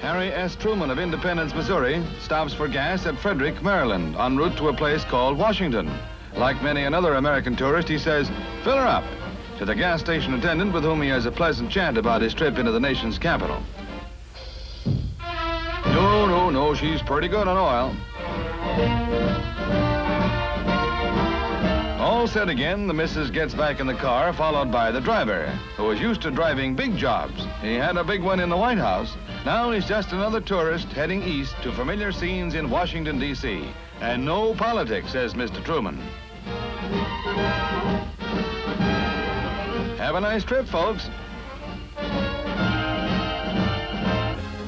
Harry S. Truman of Independence, Missouri, stops for gas at Frederick, Maryland, en route to a place called Washington. Like many another American tourist, he says, "Fill her up," to the gas station attendant with whom he has a pleasant chat about his trip into the nation's capital. No, she's pretty good on oil. All set again, the missus gets back in the car, followed by the driver, who is used to driving big jobs. He had a big one in the White House. Now he's just another tourist heading east to familiar scenes in Washington, D.C. And no politics, says Mr. Truman. Have a nice trip, folks.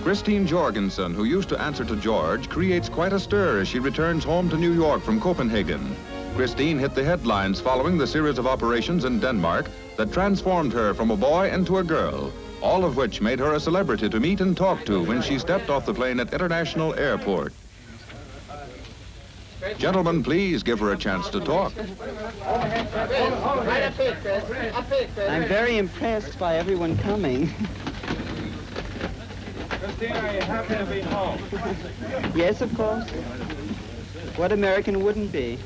Christine Jorgensen, who used to answer to George, creates quite a stir as she returns home to New York from Copenhagen. Christine hit the headlines following the series of operations in Denmark that transformed her from a boy into a girl, all of which made her a celebrity to meet and talk to when she stepped off the plane at International Airport. Gentlemen, please give her a chance to talk. I'm very impressed by everyone coming. Christine, are you happy to be home? Yes, of course. What American wouldn't be?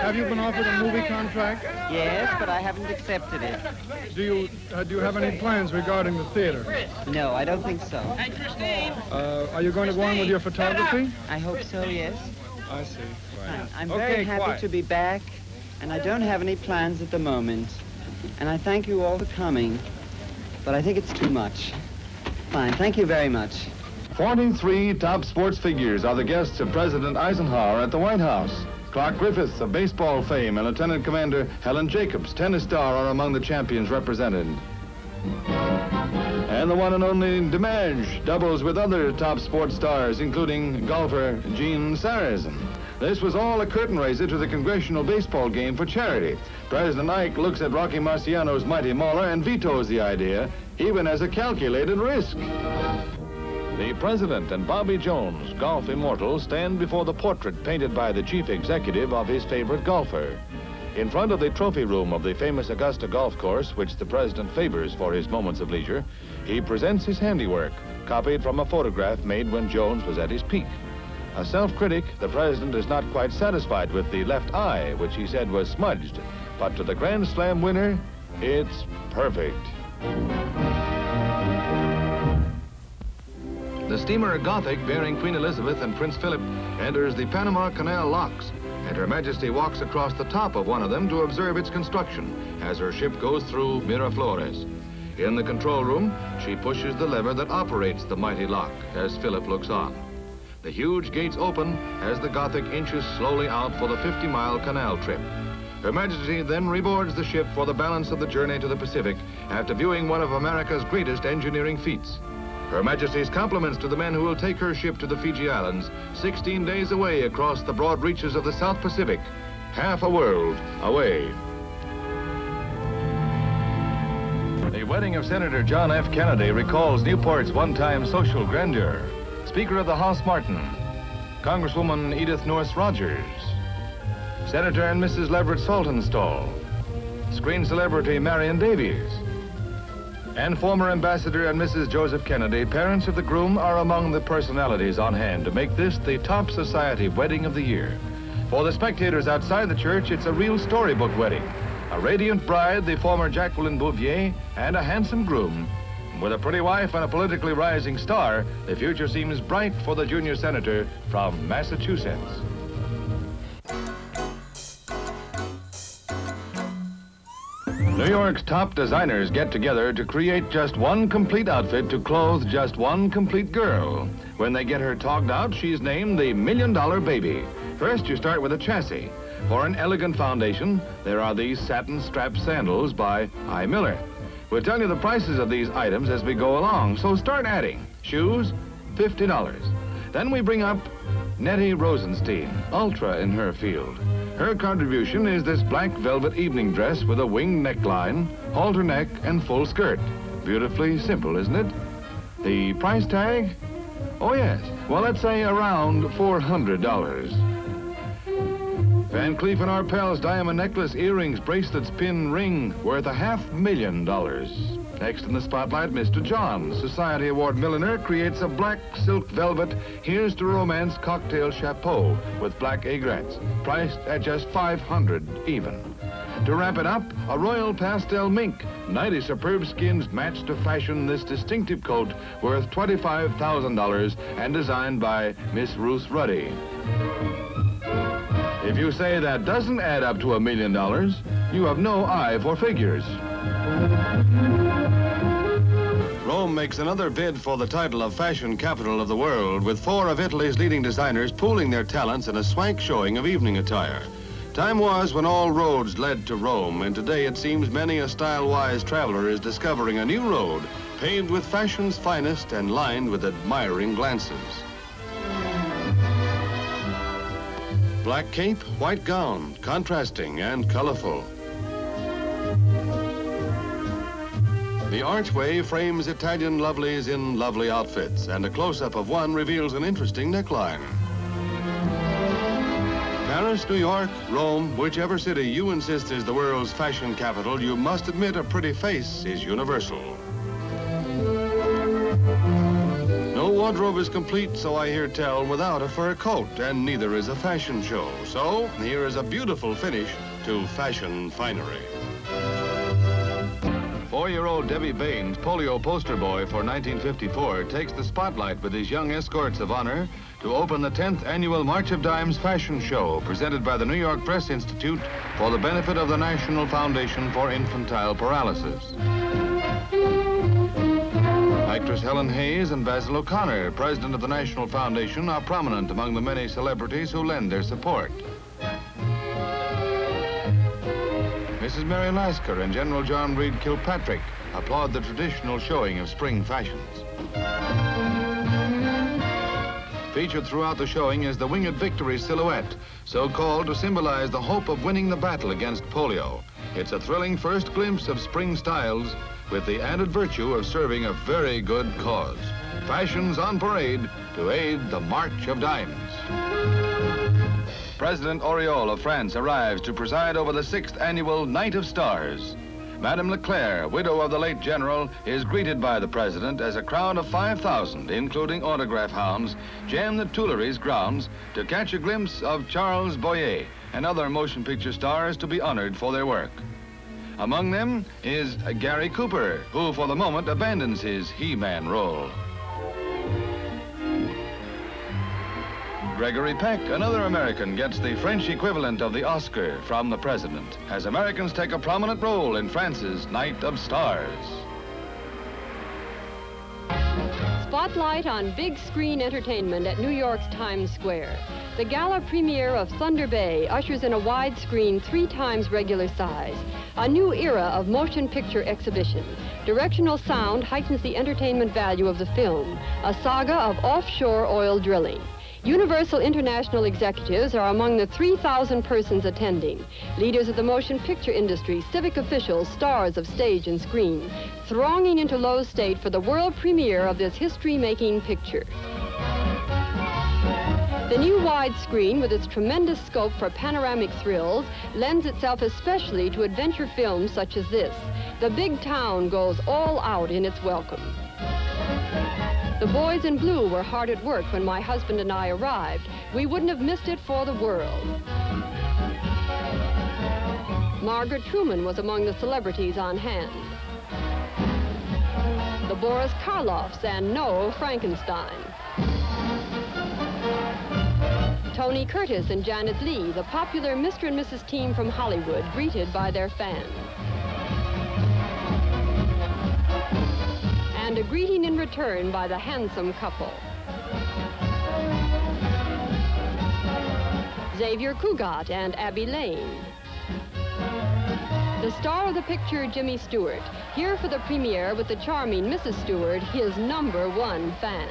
Have you been offered a movie contract? Yes, but I haven't accepted it. Do you have any plans regarding the theater? No, I don't think so. Hey, Christine! Are you going to go on with your photography? I hope so, yes. I see. I'm very happy to be back, and I don't have any plans at the moment. And I thank you all for coming, but I think it's too much. Fine, thank you very much. 43 top sports figures are the guests of President Eisenhower at the White House. Clark Griffith of baseball fame and Lieutenant Commander Helen Jacobs, tennis star, are among the champions represented. And the one and only Dimanche doubles with other top sports stars, including golfer Gene Sarazen. This was all a curtain raiser to the congressional baseball game for charity. President Ike looks at Rocky Marciano's mighty mauler and vetoes the idea, even as a calculated risk. The President and Bobby Jones, golf immortal, stand before the portrait painted by the chief executive of his favorite golfer. In front of the trophy room of the famous Augusta Golf Course, which the President favors for his moments of leisure, he presents his handiwork, copied from a photograph made when Jones was at his peak. A self-critic, the President is not quite satisfied with the left eye, which he said was smudged. But to the Grand Slam winner, it's perfect. The steamer Gothic, bearing Queen Elizabeth and Prince Philip, enters the Panama Canal locks, and Her Majesty walks across the top of one of them to observe its construction as her ship goes through Miraflores. In the control room, she pushes the lever that operates the mighty lock as Philip looks on. The huge gates open as the Gothic inches slowly out for the 50-mile canal trip. Her Majesty then reboards the ship for the balance of the journey to the Pacific after viewing one of America's greatest engineering feats. Her Majesty's compliments to the men who will take her ship to the Fiji Islands, 16 days away across the broad reaches of the South Pacific, half a world away. The wedding of Senator John F. Kennedy recalls Newport's one-time social grandeur. Speaker of the House Martin, Congresswoman Edith Nourse Rogers, Senator and Mrs. Leverett Saltonstall, screen celebrity Marion Davies, and former Ambassador and Mrs. Joseph Kennedy, parents of the groom, are among the personalities on hand to make this the top society wedding of the year. For the spectators outside the church, it's a real storybook wedding. A radiant bride, the former Jacqueline Bouvier, and a handsome groom. With a pretty wife and a politically rising star, the future seems bright for the junior senator from Massachusetts. New York's top designers get together to create just one complete outfit to clothe just one complete girl. When they get her togged out, she's named the $1 Million Baby. First, you start with a chassis. For an elegant foundation, there are these satin strap sandals by I. Miller. We'll tell you the prices of these items as we go along, so start adding. Shoes, $50. Then we bring up Nettie Rosenstein, ultra in her field. Her contribution is this black velvet evening dress with a winged neckline, halter neck, and full skirt. Beautifully simple, isn't it? The price tag? Oh, yes. Well, let's say around $400. Van Cleef & Arpels diamond necklace, earrings, bracelets, pin, ring, worth $500,000. Next in the spotlight, Mr. John, Society Award milliner, creates a black silk velvet Here's to Romance cocktail chapeau with black aigrettes, priced at just $500 even. To wrap it up, a royal pastel mink. 90 superb skins match to fashion this distinctive coat worth $25,000 and designed by Miss Ruth Ruddy. If you say that doesn't add up to $1 million, you have no eye for figures. Rome makes another bid for the title of fashion capital of the world, with 4 of Italy's leading designers pooling their talents in a swank showing of evening attire. Time was when all roads led to Rome, and today it seems many a style-wise traveler is discovering a new road, paved with fashion's finest and lined with admiring glances. Black cape, white gown, contrasting and colorful. The archway frames Italian lovelies in lovely outfits, and a close-up of one reveals an interesting neckline. Paris, New York, Rome, whichever city you insist is the world's fashion capital, you must admit a pretty face is universal. No wardrobe is complete, so I hear tell, without a fur coat, and neither is a fashion show. So here is a beautiful finish to fashion finery. 4-year-old Debbie Baines, polio poster boy for 1954, takes the spotlight with his young escorts of honor to open the 10th annual March of Dimes fashion show presented by the New York Press Institute for the benefit of the National Foundation for Infantile Paralysis. Actress Helen Hayes and Basil O'Connor, president of the National Foundation, are prominent among the many celebrities who lend their support. Mrs. Mary Lasker and General John Reed Kilpatrick applaud the traditional showing of spring fashions. Featured throughout the showing is the Winged Victory silhouette, so called to symbolize the hope of winning the battle against polio. It's a thrilling first glimpse of spring styles with the added virtue of serving a very good cause. Fashions on parade to aid the March of Dimes. President Auriol of France arrives to preside over the 6th annual Night of Stars. Madame Leclerc, widow of the late general, is greeted by the president as a crowd of 5,000, including autograph hounds, jam the Tuileries grounds to catch a glimpse of Charles Boyer and other motion picture stars to be honored for their work. Among them is Gary Cooper, who for the moment abandons his He-Man role. Gregory Peck, another American, gets the French equivalent of the Oscar from the president, as Americans take a prominent role in France's Night of Stars. Spotlight on big screen entertainment at New York's Times Square. The gala premiere of Thunder Bay ushers in a widescreen 3 times regular size. A new era of motion picture exhibition. Directional sound heightens the entertainment value of the film. A saga of offshore oil drilling. Universal International executives are among the 3,000 persons attending. Leaders of the motion picture industry, civic officials, stars of stage and screen, thronging into Lowe's State for the world premiere of this history-making picture. The new widescreen, with its tremendous scope for panoramic thrills, lends itself especially to adventure films such as this. The big town goes all out in its welcome. The boys in blue were hard at work when my husband and I arrived. We wouldn't have missed it for the world. Margaret Truman was among the celebrities on hand. The Boris Karloffs and No Frankenstein. Tony Curtis and Janet Leigh, the popular Mr. and Mrs. team from Hollywood, greeted by their fans. And a greeting in return by the handsome couple. Xavier Cugat and Abby Lane. The star of the picture, Jimmy Stewart, here for the premiere with the charming Mrs. Stewart, his #1 fan.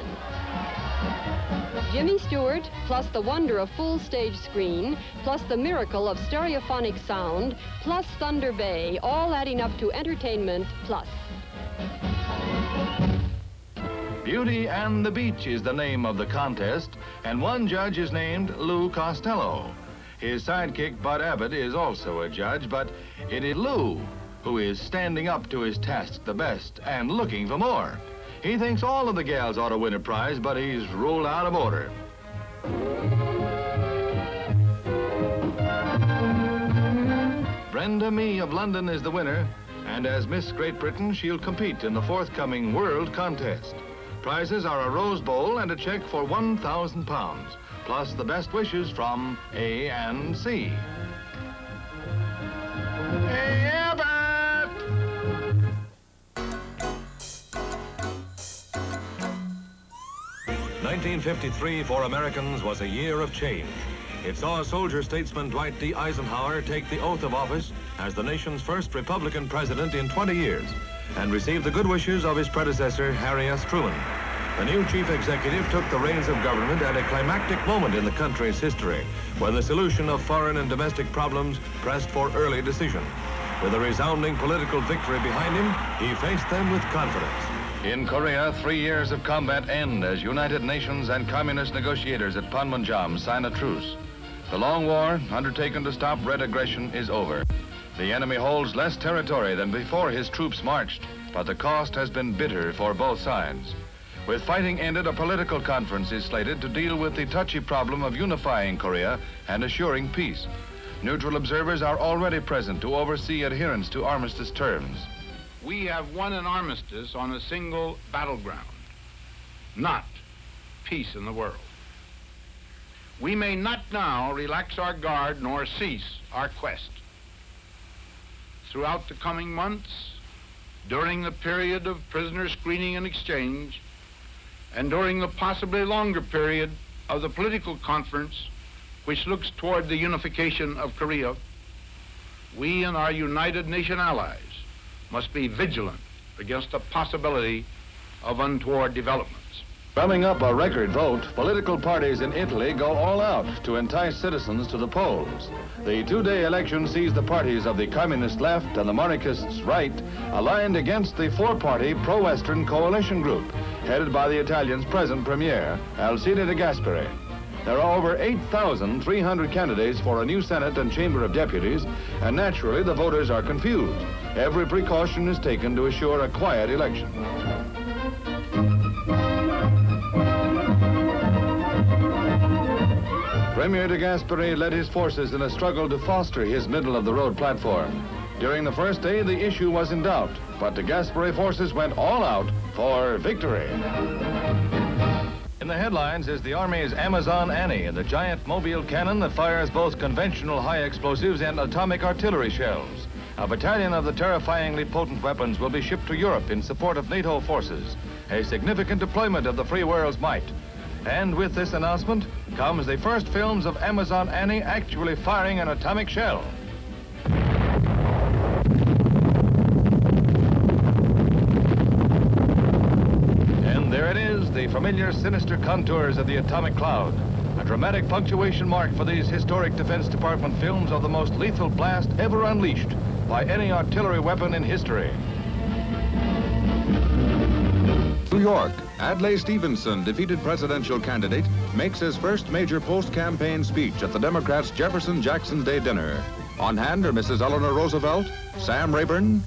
Jimmy Stewart, plus the wonder of full stage screen, plus the miracle of stereophonic sound, plus Thunder Bay, all adding up to entertainment plus. Beauty and the Beach is the name of the contest, and one judge is named Lou Costello. His sidekick, Bud Abbott, is also a judge, but it is Lou who is standing up to his task the best and looking for more. He thinks all of the gals ought to win a prize, but he's ruled out of order. Brenda Mee of London is the winner, and as Miss Great Britain, she'll compete in the forthcoming World Contest. Prizes are a Rose Bowl and a check for £1,000, plus the best wishes from A and C. Hey, Abbott! 1953 for Americans was a year of change. It saw soldier statesman Dwight D. Eisenhower take the oath of office as the nation's first Republican president in 20 years and receive the good wishes of his predecessor, Harry S. Truman. The new chief executive took the reins of government at a climactic moment in the country's history when the solution of foreign and domestic problems pressed for early decision. With a resounding political victory behind him, he faced them with confidence. In Korea, 3 years of combat end as United Nations and communist negotiators at Panmunjom sign a truce. The long war, undertaken to stop red aggression, is over. The enemy holds less territory than before his troops marched, but the cost has been bitter for both sides. With fighting ended, a political conference is slated to deal with the touchy problem of unifying Korea and assuring peace. Neutral observers are already present to oversee adherence to armistice terms. We have won an armistice on a single battleground, not peace in the world. We may not now relax our guard nor cease our quest. Throughout the coming months, during the period of prisoner screening and exchange, and during the possibly longer period of the political conference which looks toward the unification of Korea, we and our United Nation allies must be vigilant against the possibility of untoward developments. Drumming up a record vote, political parties in Italy go all out to entice citizens to the polls. The two-day election sees the parties of the communist left and the monarchists right aligned against the four-party pro-Western coalition group, headed by the Italian's present premier, Alcide de Gasperi. There are over 8,300 candidates for a new Senate and Chamber of Deputies, and naturally the voters are confused. Every precaution is taken to assure a quiet election. Premier de Gasperi led his forces in a struggle to foster his middle-of-the-road platform. During the first day, the issue was in doubt, but de Gasperi forces went all out for victory. In the headlines is the Army's Amazon Annie, the giant mobile cannon that fires both conventional high explosives and atomic artillery shells. A battalion of the terrifyingly potent weapons will be shipped to Europe in support of NATO forces, a significant deployment of the free world's might. And with this announcement comes the first films of Amazon Annie actually firing an atomic shell. And there it is, the familiar sinister contours of the atomic cloud. A dramatic punctuation mark for these historic Defense Department films of the most lethal blast ever unleashed by any artillery weapon in history. New York, Adlai Stevenson, defeated presidential candidate, makes his first major post-campaign speech at the Democrats' Jefferson Jackson Day dinner. On hand are Mrs. Eleanor Roosevelt, Sam Rayburn,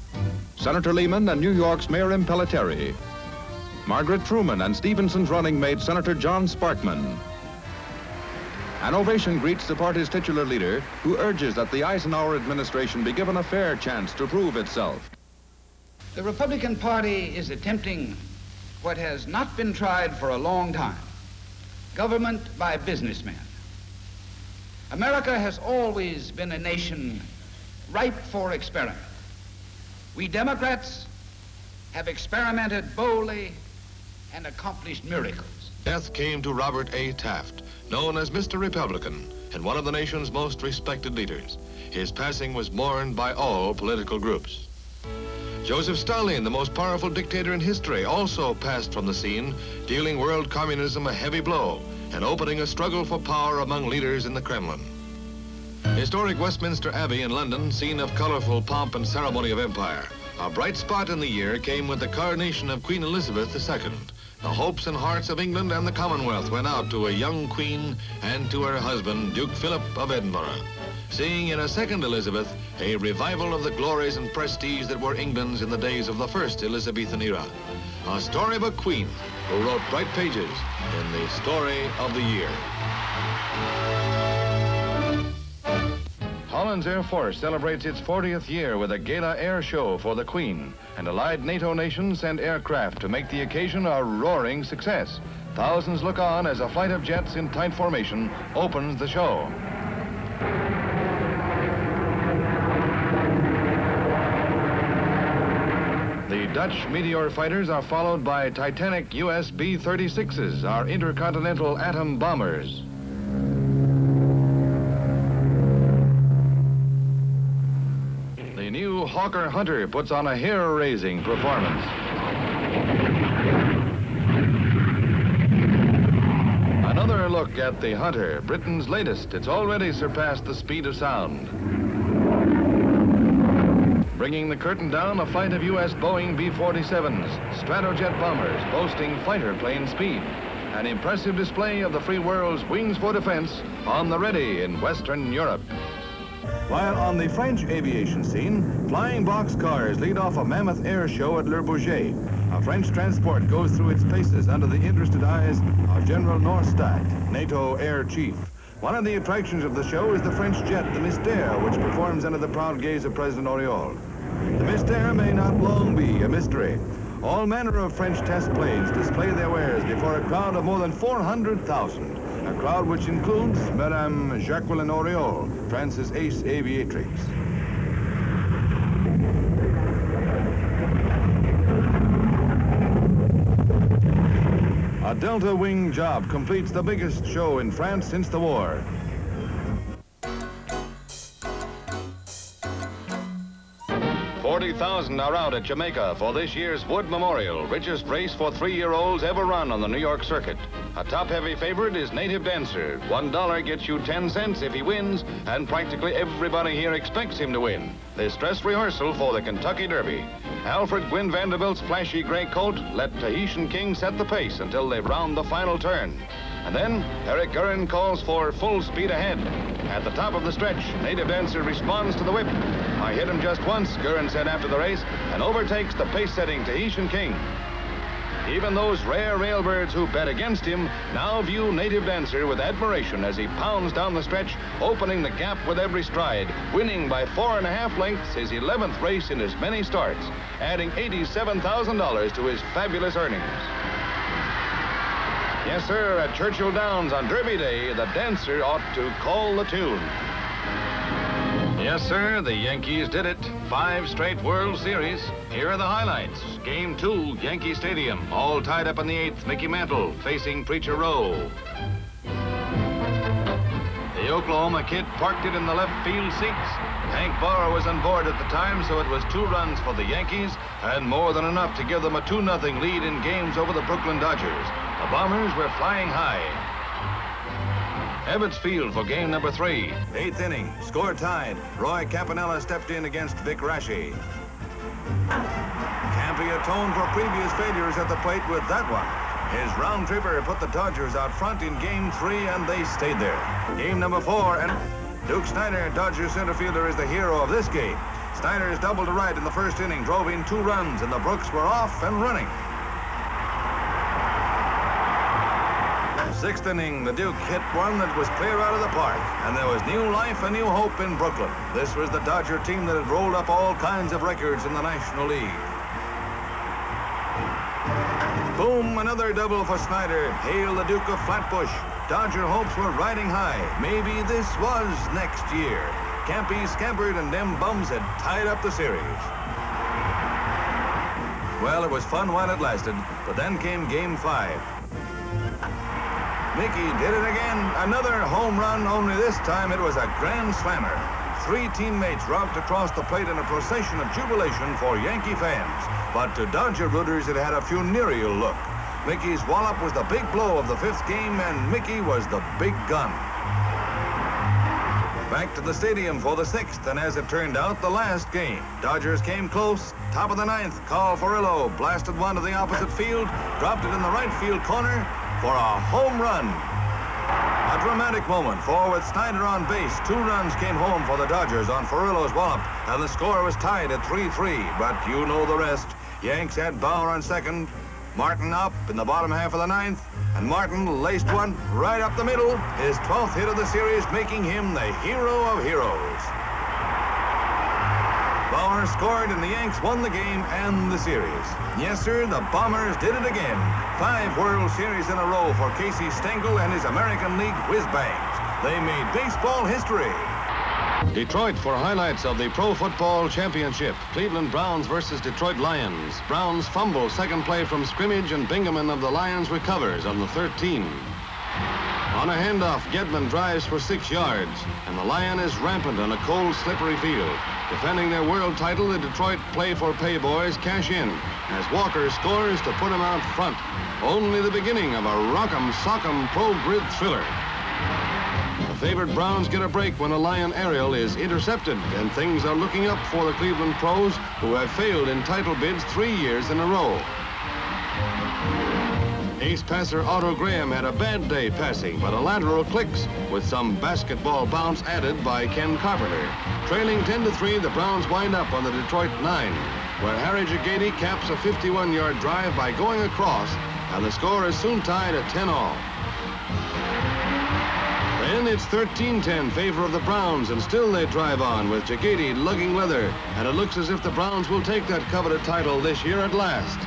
Senator Lehman, and New York's Mayor Impellitteri. Margaret Truman and Stevenson's running mate, Senator John Sparkman. An ovation greets the party's titular leader, who urges that the Eisenhower administration be given a fair chance to prove itself. The Republican Party is attempting what has not been tried for a long time: government by businessmen. America has always been a nation ripe for experiment. We Democrats have experimented boldly and accomplished miracles. Death came to Robert A. Taft, known as Mr. Republican and one of the nation's most respected leaders. His passing was mourned by all political groups. Joseph Stalin, the most powerful dictator in history, also passed from the scene, dealing world communism a heavy blow and opening a struggle for power among leaders in the Kremlin. Historic Westminster Abbey in London, scene of colorful pomp and ceremony of empire. A bright spot in the year came with the coronation of Queen Elizabeth II. The hopes and hearts of England and the Commonwealth went out to a young queen and to her husband, Duke Philip of Edinburgh, seeing in a second Elizabeth a revival of the glories and prestige that were England's in the days of the first Elizabethan era. A story of a queen who wrote bright pages in the story of the year. Holland's Air Force celebrates its 40th year with a gala air show for the Queen, and allied NATO nations send aircraft to make the occasion a roaring success. Thousands look on as a flight of jets in tight formation opens the show. The Dutch Meteor fighters are followed by Titanic US B-36s, our intercontinental atom bombers. The new Hawker Hunter puts on a hair-raising performance. Another look at the Hunter, Britain's latest. It's already surpassed the speed of sound. Bringing the curtain down, a flight of U.S. Boeing B-47s, Stratojet bombers boasting fighter plane speed. An impressive display of the free world's wings for defense on the ready in Western Europe. While on the French aviation scene, flying boxcars lead off a mammoth air show at Le Bourget. A French transport goes through its paces under the interested eyes of General Norstad, NATO air chief. One of the attractions of the show is the French jet, the Mystère, which performs under the proud gaze of President Auriol. The Mystère may not long be a mystery. All manner of French test planes display their wares before a crowd of more than 400,000. A crowd which includes Madame Jacqueline Auriol, France's ace aviatrix. A Delta wing job completes the biggest show in France since the war. $40,000 are out at Jamaica for this year's Wood Memorial, richest race for 3-year-olds ever run on the New York circuit. A top-heavy favorite is Native Dancer. $1 gets you 10 cents if he wins, and practically everybody here expects him to win. This dress rehearsal for the Kentucky Derby. Alfred Gwynn Vanderbilt's flashy gray coat let Tahitian King set the pace until they round the final turn. And then Eric Guerin calls for full speed ahead. At the top of the stretch, Native Dancer responds to the whip. I hit him just once, Guerin said after the race, and overtakes the pace-setting Tahitian King. Even those rare railbirds who bet against him now view Native Dancer with admiration as he pounds down the stretch, opening the gap with every stride, winning by 4.5 lengths his 11th race in as many starts, adding $87,000 to his fabulous earnings. Yes, sir, at Churchill Downs on Derby Day, the Dancer ought to call the tune. Yes, sir, the Yankees did it. 5 straight World Series. Here are the highlights. Game 2, Yankee Stadium. All tied up in the 8th, Mickey Mantle facing Preacher Row. The Oklahoma Kid parked it in the left field seats. Hank Bauer was on board at the time, so it was 2 runs for the Yankees, and more than enough to give them a 2-0 lead in games over the Brooklyn Dodgers. The Bombers were flying high. Ebbets Field for game number 3. 8th inning, score tied. Roy Campanella stepped in against Vic Raschi. Campy atoned for previous failures at the plate with that one. His round tripper put the Dodgers out front in game 3, and they stayed there. Game number 4, and Duke Snyder, Dodgers center fielder, is the hero of this game. Snyder's double to right in the first inning drove in 2 runs, and the Brooks were off and running. 6th inning, the Duke hit one that was clear out of the park, and there was new life and new hope in Brooklyn. This was the Dodger team that had rolled up all kinds of records in the National League. Boom, another double for Snyder. Hail the Duke of Flatbush. Dodger hopes were riding high. Maybe this was next year. Campy scampered, and them bums had tied up the series. Well, it was fun while it lasted, but then came game 5. Mickey did it again. Another home run, only this time it was a grand slammer. three teammates route across the plate in a procession of jubilation for Yankee fans. But to Dodger rooters, it had a funereal look. Mickey's wallop was the big blow of the fifth game, and Mickey was the big gun. Back to the stadium for the sixth, and as it turned out, the last game. Dodgers came close. Top of the ninth, Carl Furillo blasted one to the opposite field, dropped it in the right field corner for a home run. A dramatic moment, for with Snyder on base, 2 runs came home for the Dodgers on Furillo's wallop, and the score was tied at 3-3, but you know the rest. Yanks had Bauer on second, Martin up in the bottom half of the ninth, and Martin laced one right up the middle, his 12th hit of the series, making him the hero of heroes. Bauer scored, and the Yanks won the game and the series. Yes, sir, the Bombers did it again. 5 World Series in a row for Casey Stengel and his American League whiz-bangs. They made baseball history. Detroit for highlights of the Pro Football Championship. Cleveland Browns versus Detroit Lions. Browns fumble second play from scrimmage, and Bingaman of the Lions recovers on the 13. On a handoff, Gedman drives for 6 yards, and the Lion is rampant on a cold, slippery field. Defending their world title, the Detroit play-for-pay boys cash in as Walker scores to put them out front. Only the beginning of a rock'em sock'em pro grid thriller. The favored Browns get a break when a Lion aerial is intercepted, and things are looking up for the Cleveland Pros, who have failed in title bids 3 years in a row. Ace passer Otto Graham had a bad day passing, but a lateral clicks with some basketball bounce added by Ken Carpenter. Trailing 10-3, the Browns wind up on the Detroit 9, where Harry Jagady caps a 51-yard drive by going across, and the score is soon tied at 10-all. Then it's 13-10 favor of the Browns, and still they drive on with Jagady lugging leather, and it looks as if the Browns will take that coveted title this year at last.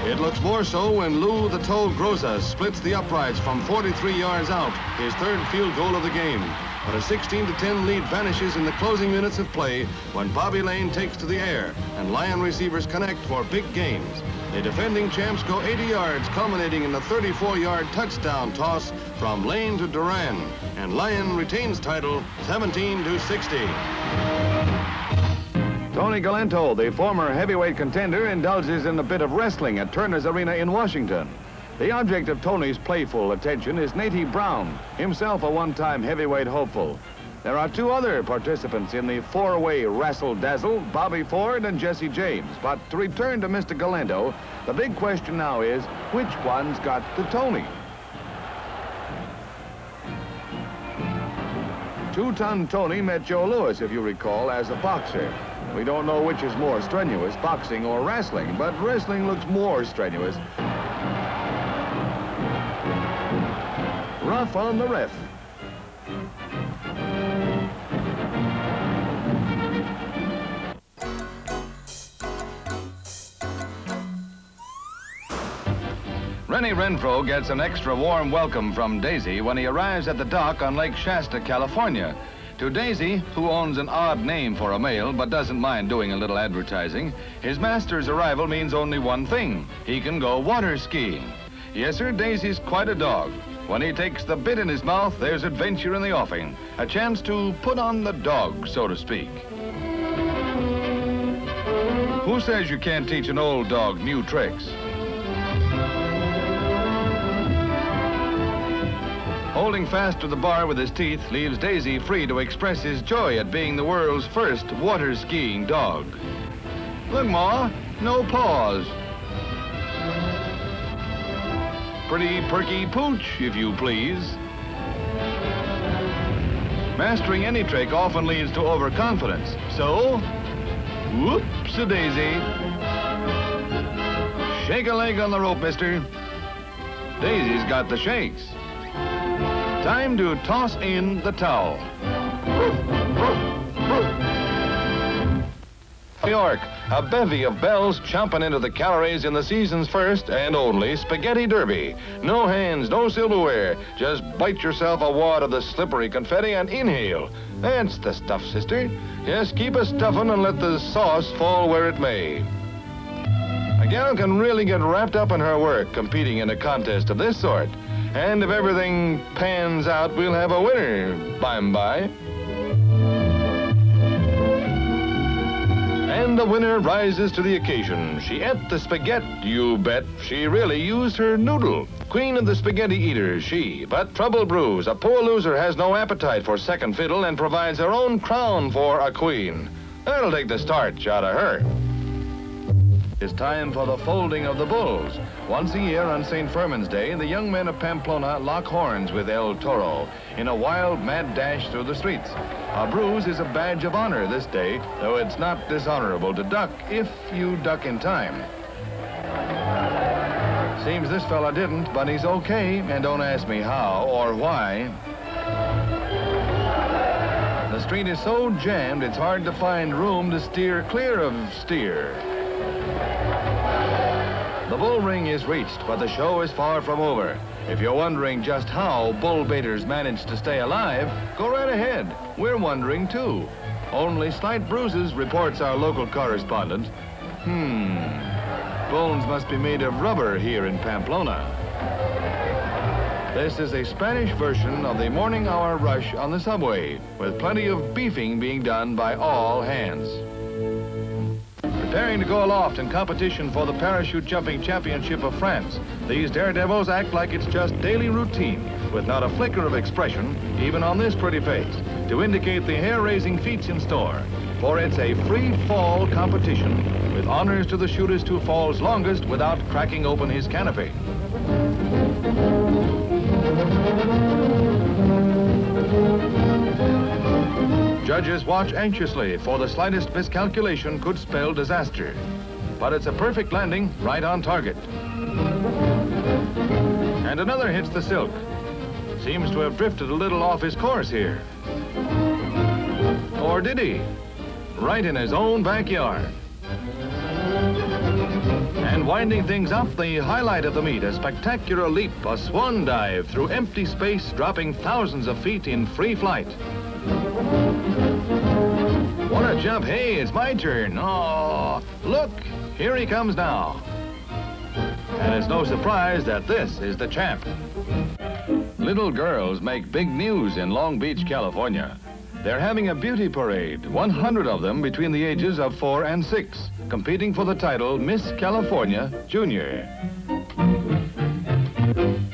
It looks more so when Lou the Toll Groza splits the uprights from 43 yards out, his 3rd field goal of the game. But a 16-10 lead vanishes in the closing minutes of play when Bobby Lane takes to the air and Lion receivers connect for big gains. The defending champs go 80 yards, culminating in a 34-yard touchdown toss from Lane to Duran, and Lion retains title 17-60. Tony Galento, the former heavyweight contender, indulges in a bit of wrestling at Turner's Arena in Washington. The object of Tony's playful attention is Natey Brown, himself a one-time heavyweight hopeful. There are 2 other participants in the 4-way razzle-dazzle, Bobby Ford and Jesse James. But to return to Mr. Galento, the big question now is, which one's got to Tony? 2-ton Tony met Joe Louis, if you recall, as a boxer. We don't know which is more strenuous, boxing or wrestling, but wrestling looks more strenuous. Rough on the ref. Rennie Renfro gets an extra warm welcome from Daisy when he arrives at the dock on Lake Shasta, California. To Daisy, who owns an odd name for a male but doesn't mind doing a little advertising, his master's arrival means only one thing: he can go water skiing. Yes, sir, Daisy's quite a dog. When he takes the bit in his mouth, there's adventure in the offing. A chance to put on the dog, so to speak. Who says you can't teach an old dog new tricks? Holding fast to the bar with his teeth leaves Daisy free to express his joy at being the world's first water skiing dog. Look, Ma, no paws. Pretty perky pooch, if you please. Mastering any trick often leads to overconfidence, so whoops-a-daisy. Shake a leg on the rope, mister. Daisy's got the shakes. Time to toss in the towel. New York, a bevy of belles chomping into the calories in the season's first and only Spaghetti Derby. No hands, no silverware. Just bite yourself a wad of the slippery confetti and inhale. That's the stuff, sister. Just keep a stuffing and let the sauce fall where it may. gal can really get wrapped up in her work competing in a contest of this sort. And if everything pans out, we'll have a winner by and by. And the winner rises to the occasion. She ate the spaghetti, you bet. She really used her noodle. Queen of the spaghetti eaters, she. But trouble brews. A poor loser has no appetite for second fiddle and provides her own crown for a queen. That'll take the starch out of her. It's time for the folding of the bulls. Once a year on St. Firmin's Day, the young men of Pamplona lock horns with El Toro in a wild, mad dash through the streets. A bruise is a badge of honor this day, though it's not dishonorable to duck if you duck in time. Seems this fella didn't, but he's okay, and don't ask me how or why. The street is so jammed, it's hard to find room to steer clear of steer. The bull ring is reached, but the show is far from over. If you're wondering just how bull baiters manage to stay alive, go right ahead. We're wondering too. Only slight bruises, reports our local correspondent. Bones must be made of rubber here in Pamplona. This is a Spanish version of the morning hour rush on the subway, with plenty of beefing being done by all hands. Preparing to go aloft in competition for the parachute jumping championship of France, these daredevils act like it's just daily routine, with not a flicker of expression, even on this pretty face, to indicate the hair-raising feats in store. For it's a free fall competition, with honors to the shooters who falls longest without cracking open his canopy. Judges watch anxiously, for the slightest miscalculation could spell disaster. But it's a perfect landing, right on target. And another hits the silk. Seems to have drifted a little off his course here. Or did he? Right in his own backyard. And winding things up, the highlight of the meet, a spectacular leap, a swan dive through empty space, dropping thousands of feet in free flight. What a jump. Hey, it's my turn. Oh, look, here he comes now. And it's no surprise that this is the champ. Little girls make big news in Long Beach, California. They're having a beauty parade, 100 of them between the ages of 4 and 6, competing for the title Miss California Junior.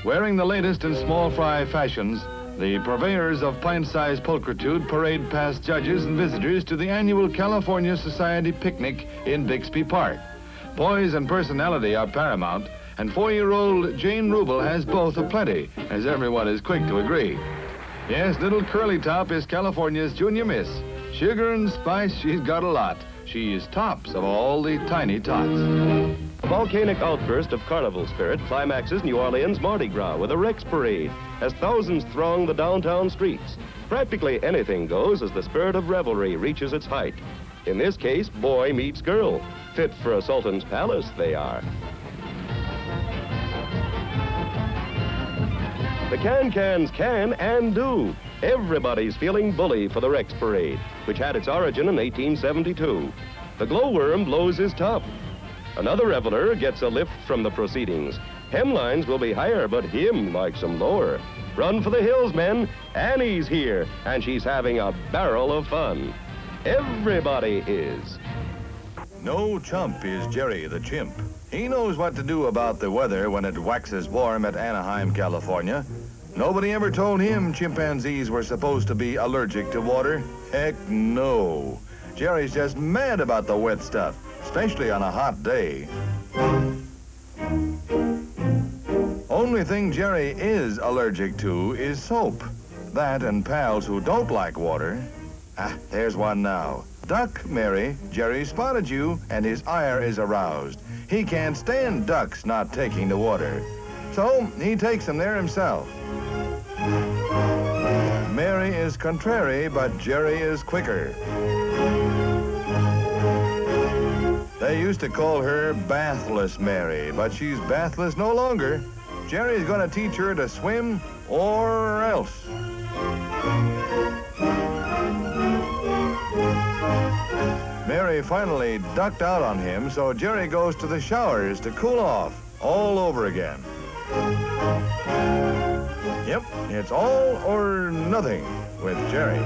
Wearing the latest in small fry fashions, the purveyors of pint-sized pulchritude parade past judges and visitors to the annual California Society picnic in Bixby Park. Poise and personality are paramount, and 4-year-old Jane Rubel has both aplenty, as everyone is quick to agree. Yes, little Curly Top is California's junior miss. Sugar and spice, she's got a lot. She is tops of all the tiny tots. A volcanic outburst of carnival spirit climaxes New Orleans Mardi Gras with a Rex parade as thousands throng the downtown streets. Practically anything goes as the spirit of revelry reaches its height. In this case, boy meets girl. Fit for a sultan's palace, they are. The can-cans can and do. Everybody's feeling bully for the Rex Parade, which had its origin in 1872. The glowworm blows his top. Another reveler gets a lift from the proceedings. Hemlines will be higher, but him likes them lower. Run for the hills, men. Annie's here, and she's having a barrel of fun. Everybody is. No chump is Jerry the chimp. He knows what to do about the weather when it waxes warm at Anaheim, California. Nobody ever told him chimpanzees were supposed to be allergic to water. Heck no. Jerry's just mad about the wet stuff, especially on a hot day. Only thing Jerry is allergic to is soap. That and pals who don't like water. Ah, there's one now. Duck, Mary, Jerry spotted you, and his ire is aroused. He can't stand ducks not taking the water. So he takes them there himself. Mary is contrary, but Jerry is quicker. They used to call her Bathless Mary, but she's bathless no longer. Jerry's gonna teach her to swim or else. Mary finally ducked out on him, so Jerry goes to the showers to cool off all over again. Yep, it's all or nothing with Jerry.